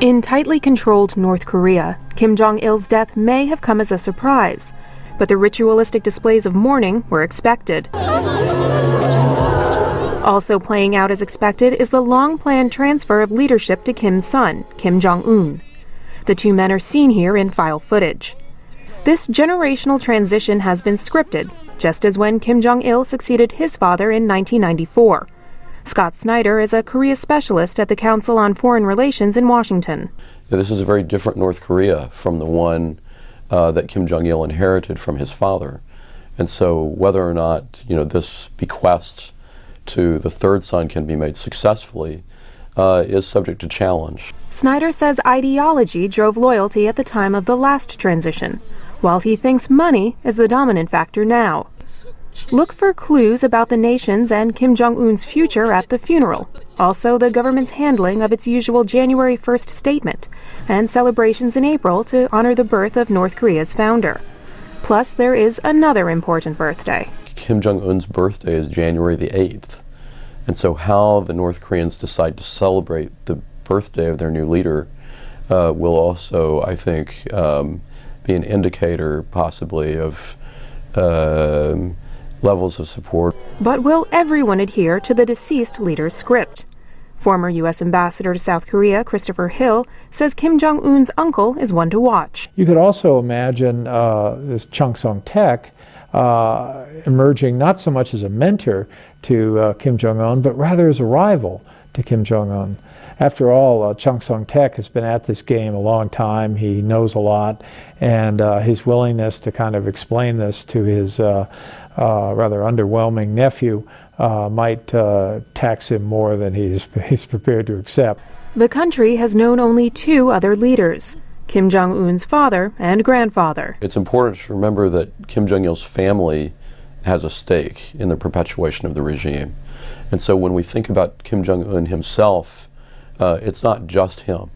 In tightly controlled North Korea, Kim Jong Il's death may have come as a surprise, but the ritualistic displays of mourning were expected. Also playing out as expected is the long-planned transfer of leadership to Kim's son, Kim Jong Un. The two men are seen here in file footage. This generational transition has been scripted, just as when Kim Jong Il succeeded his father in 1994. Scott Snyder is a Korea specialist at the Council on Foreign Relations in Washington. This is a very different North Korea from the one that Kim Jong Il inherited from his father. And so whether or not this bequest to the third son can be made successfully is subject to challenge. Snyder says ideology drove loyalty at the time of the last transition, while he thinks money is the dominant factor now. Look for clues about the nation's and Kim Jong Un's future at the funeral. Also, the government's handling of its usual January 1st statement and celebrations in April to honor the birth of North Korea's founder. Plus, there is another important birthday. Kim Jong Un's birthday is January the 8th. And so how the North Koreans decide to celebrate the birthday of their new leader will also, I think, be an indicator possibly of levels of support. But will everyone adhere to the deceased leader's script? Former U.S. Ambassador to South Korea, Christopher Hill, says Kim Jong Un's uncle is one to watch. You could also imagine this Chung Song-taek emerging not so much as a mentor to Kim Jong Un, but rather as a rival to Kim Jong Un. After all, Chung Song-taek has been at this game a long time. He knows a lot, and his willingness to kind of explain this to his rather underwhelming nephew might tax him more than he's prepared to accept. The country has known only two other leaders, Kim Jong Un's father and grandfather. It's important to remember that Kim Jong Il's family has a stake in the perpetuation of the regime. And so when we think about Kim Jong Un himself, it's not just him.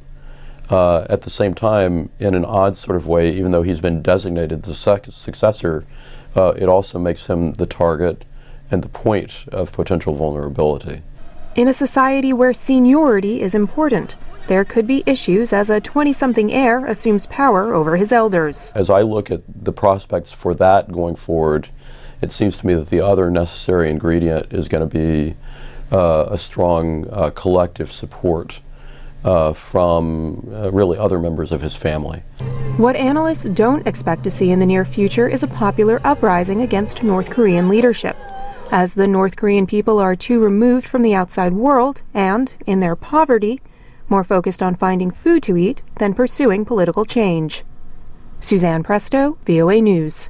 At the same time, in an odd sort of way, even though he's been designated the successor, it also makes him the target and the point of potential vulnerability. In a society where seniority is important, there could be issues as a 20-something heir assumes power over his elders. As I look at the prospects for that going forward, it seems to me that the other necessary ingredient is going to be a strong collective support from really other members of his family. What analysts don't expect to see in the near future is a popular uprising against North Korean leadership, as the North Korean people are too removed from the outside world and, in their poverty, more focused on finding food to eat than pursuing political change. Suzanne, Presto, VOA News.